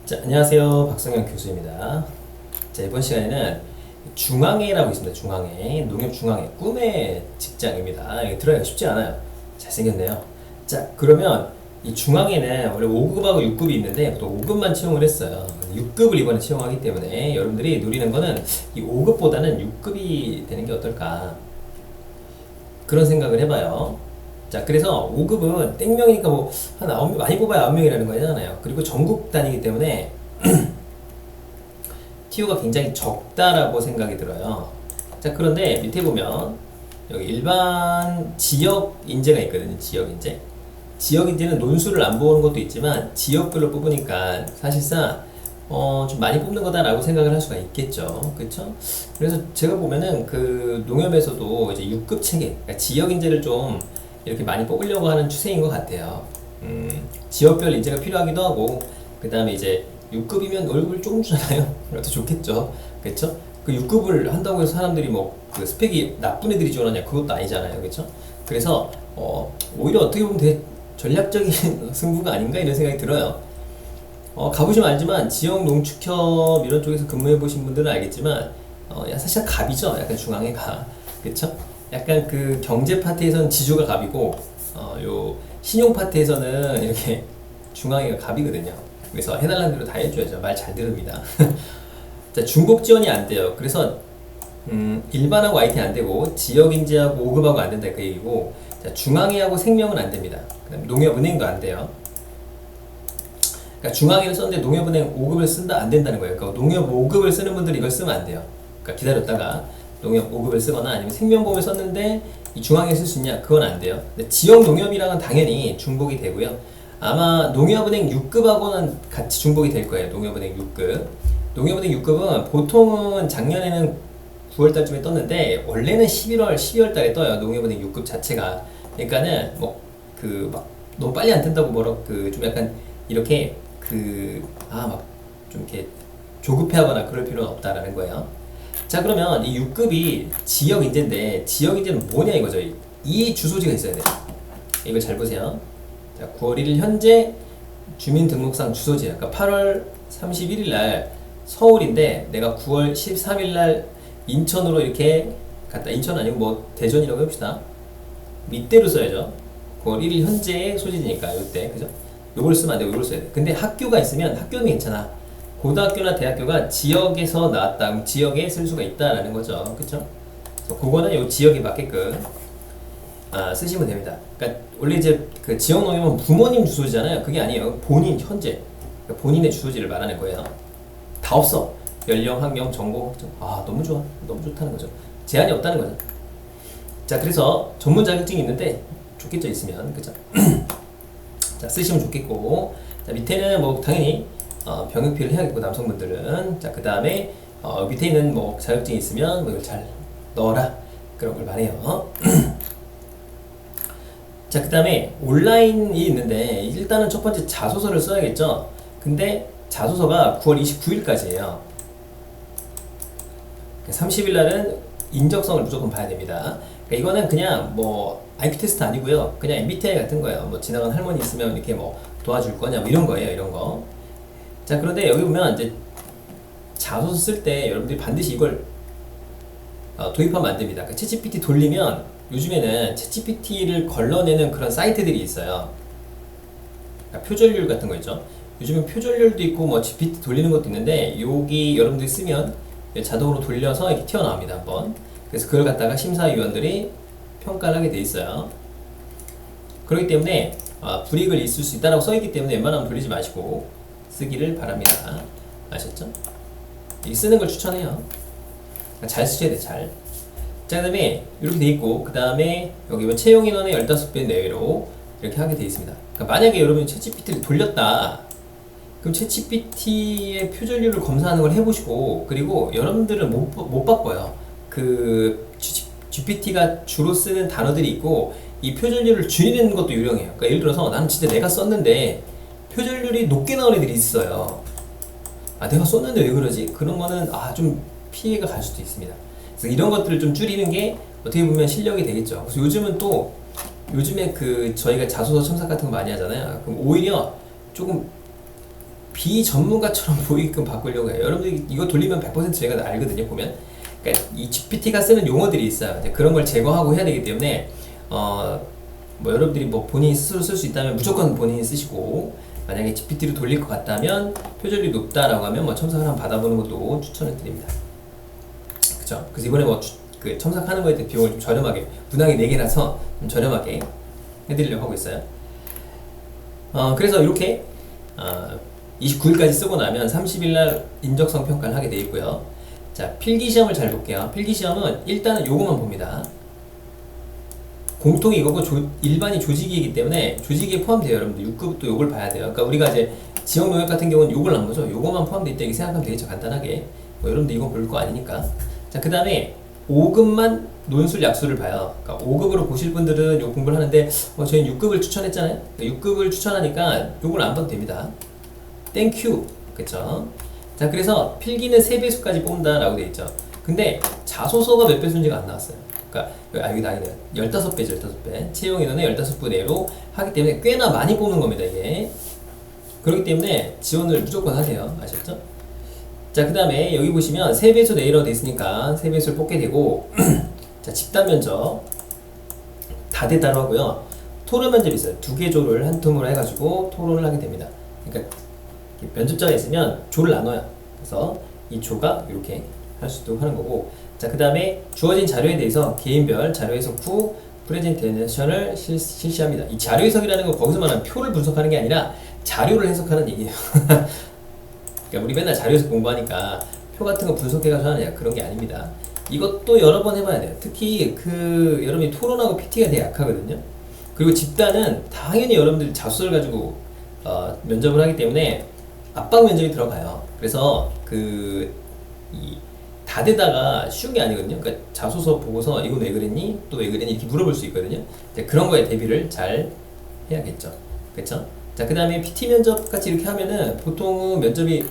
자, 안녕하세요. 박성현 교수입니다. 자, 이번 시간에는 중앙회라고 있습니다. 중앙회. 농협 중앙회. 꿈의 직장입니다. 이게 들어가기가 쉽지 않아요. 잘생겼네요. 자, 그러면 이 중앙회는 원래 5급하고 6급이 있는데 또 5급만 채용을 했어요. 6급을 이번에 채용하기 때문에 여러분들이 노리는 거는 이 5급보다는 6급이 되는 게 어떨까. 그런 생각을 해봐요. 자, 그래서 5급은 땡명이니까 뭐, 한 9명, 많이 뽑아야 9명이라는 거잖아요. 그리고 전국 단위이기 때문에, TO가 굉장히 적다라고 생각이 들어요. 자, 그런데 밑에 보면, 여기 일반 지역 인재가 있거든요. 지역 인재. 지역 인재는 논술을 안 보는 것도 있지만, 지역별로 뽑으니까 사실상, 좀 많이 뽑는 거다라고 생각을 할 수가 있겠죠. 그쵸? 그래서 제가 보면은 그 농협에서도 이제 6급 체계, 그러니까 지역 인재를 좀 이렇게 많이 뽑으려고 하는 추세인 것 같아요. 지역별 인재가 필요하기도 하고, 그 다음에 이제 6급이면 월급을 조금 주잖아요. 그래도 좋겠죠. 그쵸? 그 6급을 한다고 해서 사람들이 뭐, 그 스펙이 나쁜 애들이 지원하냐, 그것도 아니잖아요. 그쵸? 그래서, 오히려 어떻게 보면 되게 전략적인 승부가 아닌가 이런 생각이 들어요. 가보시면 알지만, 지역 농축협 이런 쪽에서 근무해보신 분들은 알겠지만, 사실 갑이죠. 약간 중앙에가. 그쵸? 약간 그 경제 파트에서는 지주가 갑이고, 요 신용 파트에서는 이렇게 중앙이가 갑이거든요. 그래서 해달라는 대로 다 해줘야죠. 말 잘 들읍니다. 자, 중복 지원이 안 돼요. 그래서 일반하고 IT 안 되고 지역 인재하고 5급하고 안 된다 그 얘기고, 자, 중앙회하고 생명은 안 됩니다. 그다음 농협은행도 안 돼요. 그러니까 중앙회를 썼는데 농협은행 5급을 쓴다 안 된다는 거예요. 그러니까 농협 5급을 쓰는 분들이 이걸 쓰면 안 돼요. 그러니까 기다렸다가 농협 5급을 쓰거나 아니면 생명보험을 썼는데 이 중앙에 쓸 수 있냐? 그건 안 돼요. 근데 지역 농협이랑은 당연히 중복이 되고요. 아마 농협은행 6급하고는 같이 중복이 될 거예요. 농협은행 6급. 농협은행 6급은 보통은 작년에는 9월달쯤에 떴는데 원래는 11월, 12월달에 떠요. 농협은행 6급 자체가. 그러니까는 뭐 그 막 너무 빨리 안 뜬다고 뭐라 그 좀 약간 이렇게 막 좀 이렇게 조급해하거나 그럴 필요는 없다라는 거예요. 자, 그러면 이 6급이 지역 인재인데 지역 인재는 뭐냐 이거죠. 이 주소지가 있어야 돼요. 이걸 잘 보세요. 자, 9월 1일 현재 주민등록상 주소지예요. 그러니까 8월 31일 날 서울인데 내가 9월 13일 날 인천으로 이렇게 갔다. 인천 아니고 뭐 대전이라고 해봅시다. 이때로 써야죠. 9월 1일 현재의 소지지니까 이때 그죠? 요걸 쓰면 안 되고 요걸 써야 돼. 근데 학교가 있으면 학교는 괜찮아. 고등학교나 대학교가 지역에서 나왔다. 그럼 지역에 쓸 수가 있다라는 거죠. 그쵸? 그래서 그거는 요 지역에 맞게끔 쓰시면 됩니다. 그러니까 원래 이제 그 지역 농협은 부모님 주소지잖아요. 그게 아니에요. 본인 현재 그러니까 본인의 주소지를 말하는 거예요. 다 없어. 연령, 학력, 전공. 너무 좋아. 너무 좋다는 거죠. 제한이 없다는 거죠. 자, 그래서 전문 자격증이 있는데 좋겠죠, 있으면. 그죠? 자, 쓰시면 좋겠고. 자, 밑에는 뭐 당연히 병역피를 해야겠고, 남성분들은. 자, 그 다음에 밑에 있는 뭐 자격증이 있으면 뭐 이걸 잘 넣어라. 그런 걸 말해요. 자, 그 다음에 온라인이 있는데 일단은 첫 번째 자소서를 써야겠죠. 근데 자소서가 9월 29일까지예요. 30일 날은 인적성을 무조건 봐야 됩니다. 그러니까 이거는 그냥 뭐 IQ 테스트 아니고요. 그냥 MBTI 같은 거예요. 뭐 지나간 할머니 있으면 이렇게 뭐 도와줄 거냐 뭐 이런 거예요. 이런 거. 자, 그런데 여기 보면 이제 자소서 쓸 때 여러분들이 반드시 이걸 도입하면 안 됩니다. 그러니까 챗GPT 돌리면 요즘에는 챗GPT를 걸러내는 그런 사이트들이 있어요. 그러니까 표절률 같은 거 있죠. 요즘은 표절률도 있고 뭐 GPT 돌리는 것도 있는데 여기 여러분들이 쓰면 자동으로 돌려서 이렇게 튀어나옵니다. 한번. 그래서 그걸 갖다가 심사위원들이 평가를 하게 돼 있어요. 그렇기 때문에 불이익을 있을 수 있다고 써있기 때문에 웬만하면 돌리지 마시고 쓰기를 바랍니다. 아셨죠? 이 쓰는 걸 추천해요. 잘 쓰셔야 돼, 잘. 자, 그 다음에 이렇게 돼 있고, 그 다음에 여기 채용 인원의 15배 내외로 이렇게 하게 돼 있습니다. 그러니까 만약에 여러분이 챗GPT를 돌렸다. 그럼 챗GPT의 표절률을 검사하는 걸 해보시고, 그리고 여러분들은 못 바꿔요. 그 GPT가 주로 쓰는 단어들이 있고, 이 표절률을 줄이는 것도 유령해요. 그러니까 예를 들어서 나는 진짜 내가 썼는데 표절률이 높게 나온 애들이 있어요. 내가 썼는데 왜 그러지? 그런 거는 좀 피해가 갈 수도 있습니다. 그래서 이런 것들을 좀 줄이는 게 어떻게 보면 실력이 되겠죠. 그래서 요즘은 또 요즘에 그 저희가 자소서 첨삭 같은 거 많이 하잖아요. 그럼 오히려 조금 비전문가처럼 보이게끔 바꾸려고 해요. 여러분들 이거 돌리면 100% 제가 다 알거든요. 보면 그러니까 이 GPT가 쓰는 용어들이 있어요. 이제 그런 걸 제거하고 해야 되기 때문에 뭐 여러분들이 뭐 본인이 스스로 쓸 수 있다면 무조건 본인이 쓰시고, 만약에 GPT로 돌릴 것 같다면 표절이 높다라고 하면 뭐 첨삭을 한번 받아보는 것도 추천을 드립니다. 그쵸? 그래서 이번에 뭐 그 첨삭하는 거에 대해 비용을 좀 저렴하게, 문항이 4개라서 좀 저렴하게 해드리려고 하고 있어요. 그래서 이렇게 29일까지 쓰고 나면 30일날 인적성 평가를 하게 되어 있고요. 자, 필기시험을 잘 볼게요. 필기시험은 일단은 요거만 봅니다. 공통이 이거고 일반이 조직이기 때문에 조직에 포함돼요. 여러분들 6급도 요걸 봐야 돼요. 그러니까 우리가 이제 지역 농협 같은 경우는 요걸 한 거죠. 요거만 포함돼 있다 이렇게 생각하면 되겠죠. 간단하게. 뭐 여러분들 이거 볼 거 아니니까. 자, 그 다음에 5급만 논술 약수를 봐요. 그러니까 5급으로 보실 분들은 요 공부를 하는데 저희는 6급을 추천했잖아요. 그러니까 6급을 추천하니까 요걸 안 봐도 됩니다. 땡큐. 그쵸? 자, 그래서 필기는 3배수까지 뽑는다라고 되어 있죠. 근데 자소서가 몇 배수인지가 안 나왔어요. 그러니까 여기 아니네요. 15배죠. 15배. 채용 인원의 15배 내로 하기 때문에 꽤나 많이 뽑는 겁니다. 이게. 그렇기 때문에 지원을 무조건 하세요. 아셨죠? 자, 그 다음에 여기 보시면 3배수 내로 돼 있으니까 3배수를 뽑게 되고 자, 집단 면접 다대다로 하고요. 토론 면접이 있어요. 2개 조를 한 틈으로 해가지고 토론을 하게 됩니다. 그러니까 면접자가 있으면 조를 나눠요. 그래서 이 조가 이렇게 할 수 있도록 하는 거고, 자, 그 다음에 주어진 자료에 대해서 개인별 자료 해석 후 프레젠테이션을 실시합니다. 이 자료 해석이라는 건 거기서 말하는 표를 분석하는 게 아니라 자료를 해석하는 얘기예요. 그러니까 우리 맨날 자료 해석 공부하니까 표 같은 거 분석해가지고 하느냐, 그런 게 아닙니다. 이것도 여러 번 해봐야 돼요. 특히 여러분이 토론하고 PT가 되게 약하거든요. 그리고 집단은 당연히 여러분들이 자소를 가지고 면접을 하기 때문에 압박 면접이 들어가요. 그래서 이 다대다가 쉬운 게 아니거든요. 그러니까 자소서 보고서 이건 왜 그랬니? 또 왜 그랬니? 이렇게 물어볼 수 있거든요. 이제 그런 거에 대비를 잘 해야겠죠. 그렇죠? 자, 그 다음에 PT 면접 같이 이렇게 하면은 보통은 면접이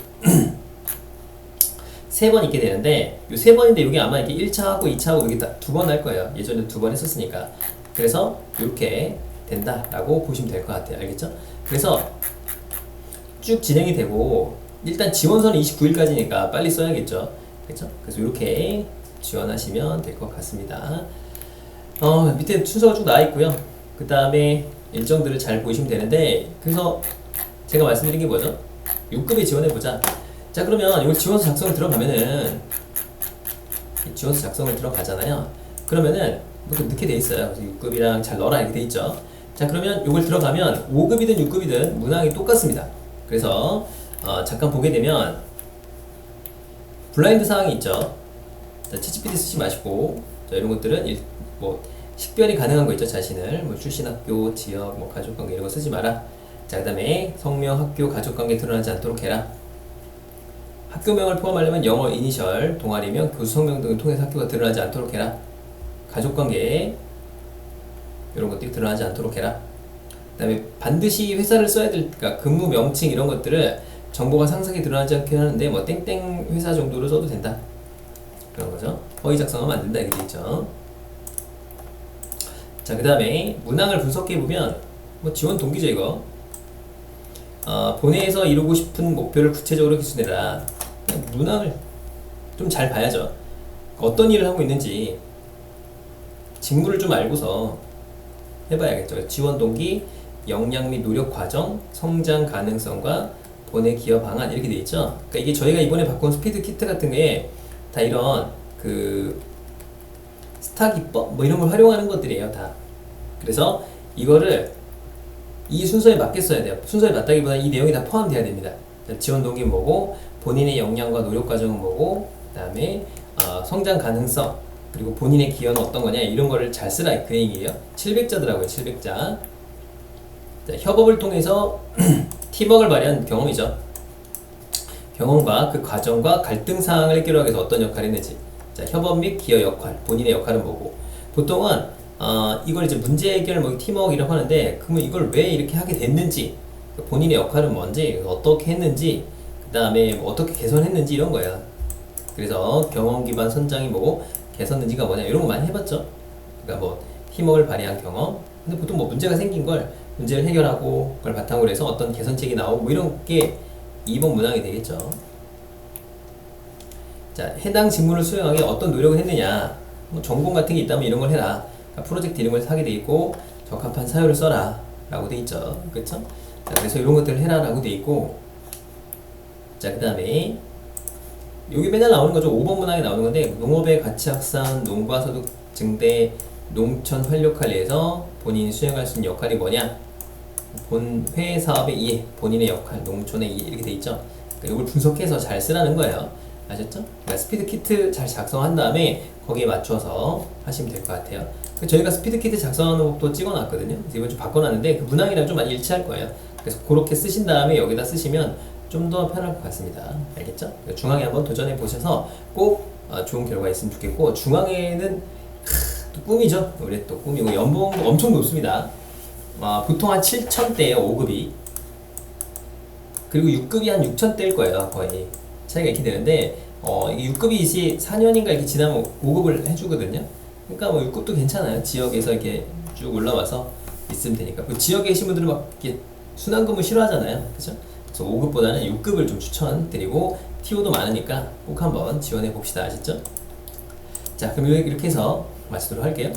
3번 있게 되는데, 요 3번인데 이게 아마 이렇게 1차하고 2차하고 이렇게 딱 2번 할 거예요. 예전에 2번 했었으니까. 그래서 이렇게 된다라고 보시면 될 것 같아요. 알겠죠? 그래서 쭉 진행이 되고, 일단 지원서는 29일까지니까 빨리 써야겠죠. 그렇죠? 그래서 이렇게 지원하시면 될 것 같습니다. 밑에 순서가 쭉 나와 있고요. 그 다음에 일정들을 잘 보시면 되는데, 그래서 제가 말씀드린 게 뭐죠? 6급에 지원해보자. 자, 그러면 이거 지원서 작성을 들어가면은, 지원서 작성을 들어가잖아요. 그러면은 좀 넣게 돼 있어요. 그래서 6급이랑 잘 넣어라 이렇게 돼 있죠. 자, 그러면 이걸 들어가면 5급이든 6급이든 문항이 똑같습니다. 그래서 잠깐 보게 되면 블라인드 사항이 있죠. 자, 챗GPT 쓰지 마시고, 자, 이런 것들은 뭐 식별이 가능한 거 있죠. 자신을 뭐 출신 학교, 지역, 뭐 가족관계 이런 거 쓰지 마라. 자, 그 다음에 성명, 학교, 가족관계 드러나지 않도록 해라. 학교명을 포함하려면 영어 이니셜, 동아리명, 교수 성명 등을 통해서 학교가 드러나지 않도록 해라. 가족관계 이런 것들이 드러나지 않도록 해라. 그 다음에 반드시 회사를 써야 될, 그러니까 근무 명칭 이런 것들을 정보가 상세하게 드러나지 않게 하는데 뭐 땡땡 회사 정도로 써도 된다. 그런 거죠. 허위 작성하면 안 된다 이렇게 돼 있죠. 자, 그 다음에 문항을 분석해 보면 뭐 지원 동기죠 이거. 본회에서 이루고 싶은 목표를 구체적으로 기술해라. 문항을 좀 잘 봐야죠. 어떤 일을 하고 있는지 직무를 좀 알고서 해봐야겠죠. 지원 동기, 역량 및 노력 과정, 성장 가능성과 본회 기여 방안 이렇게 돼 있죠. 그러니까 이게 저희가 이번에 바꾼 스피드 키트 같은 게 다 이런 스타 기법 뭐 이런 걸 활용하는 것들이에요 다. 그래서 이거를 이 순서에 맞게 써야 돼요. 순서에 맞다기보다 이 내용이 다 포함돼야 됩니다. 지원 동기 뭐고, 본인의 역량과 노력 과정은 뭐고, 그 다음에 성장 가능성, 그리고 본인의 기여는 어떤 거냐 이런 거를 잘 쓰라 그 얘기예요. 700자더라고요. 700자. 자, 협업을 통해서 팀워크를 발휘한 경험이죠. 경험과 그 과정과 갈등 사항을 해결하기 위해서 어떤 역할을 했는지. 자, 협업 및 기여 역할, 본인의 역할은 뭐고. 보통은 이걸 이제 문제 해결, 뭐 팀워크 이라고 하는데, 그러면 이걸 왜 이렇게 하게 됐는지, 본인의 역할은 뭔지, 어떻게 했는지, 그 다음에 뭐 어떻게 개선했는지 이런 거야. 그래서 경험 기반 선장이 뭐고, 개선 능지가 뭐냐 이런 거 많이 해봤죠. 그러니까 뭐 팀워크를 발휘한 경험. 근데 보통 뭐 문제가 생긴 걸 문제를 해결하고 그걸 바탕으로 해서 어떤 개선책이 나오고 뭐 이런 게 2번 문항이 되겠죠. 자, 해당 직무를 수행하기 어떤 노력을 했느냐. 뭐 전공 같은 게 있다면 이런 걸 해라. 그러니까 프로젝트 이름을 하게 돼 있고 적합한 사유를 써라 라고 돼 있죠. 그쵸? 자, 그래서 이런 것들을 해라 라고 돼 있고, 자, 그 다음에 여기 맨날 나오는 거죠. 5번 문항에 나오는 건데, 농업의 가치 확산, 농가 소득 증대, 농촌 활력 관리에서 본인이 수행할 수 있는 역할이 뭐냐? 회 사업의 이해, 본인의 역할, 농촌의 이해 이렇게 돼 있죠. 그러니까 이걸 분석해서 잘 쓰라는 거예요. 아셨죠? 그러니까 스피드 키트 잘 작성한 다음에 거기에 맞춰서 하시면 될 것 같아요. 저희가 스피드 키트 작성하는 법도 찍어놨거든요. 그래서 이번 좀 바꿔놨는데 그 문항이랑 좀 많이 일치할 거예요. 그래서 그렇게 쓰신 다음에 여기다 쓰시면 좀 더 편할 것 같습니다. 알겠죠? 중앙에 한번 도전해 보셔서 꼭 좋은 결과 있으면 좋겠고, 중앙에는 또 꿈이죠. 우리 또 꿈이고 연봉도 엄청 높습니다. 보통 한 7,000대예요 5급이. 그리고 6급이 한 6,000대일 거예요. 거의 차이가 이렇게 되는데, 이게 6급이 이제 4년인가 이렇게 지나면 5급을 해주거든요. 그러니까 뭐 6급도 괜찮아요. 지역에서 이렇게 쭉 올라와서 있으면 되니까. 그 지역에 계신 분들은 막 이렇게 순환근무 싫어하잖아요. 그죠? 그래서 5급보다는 6급을 좀 추천드리고, TO도 많으니까 꼭 한번 지원해 봅시다. 아셨죠? 자, 그럼 이렇게 해서 마치도록 할게요.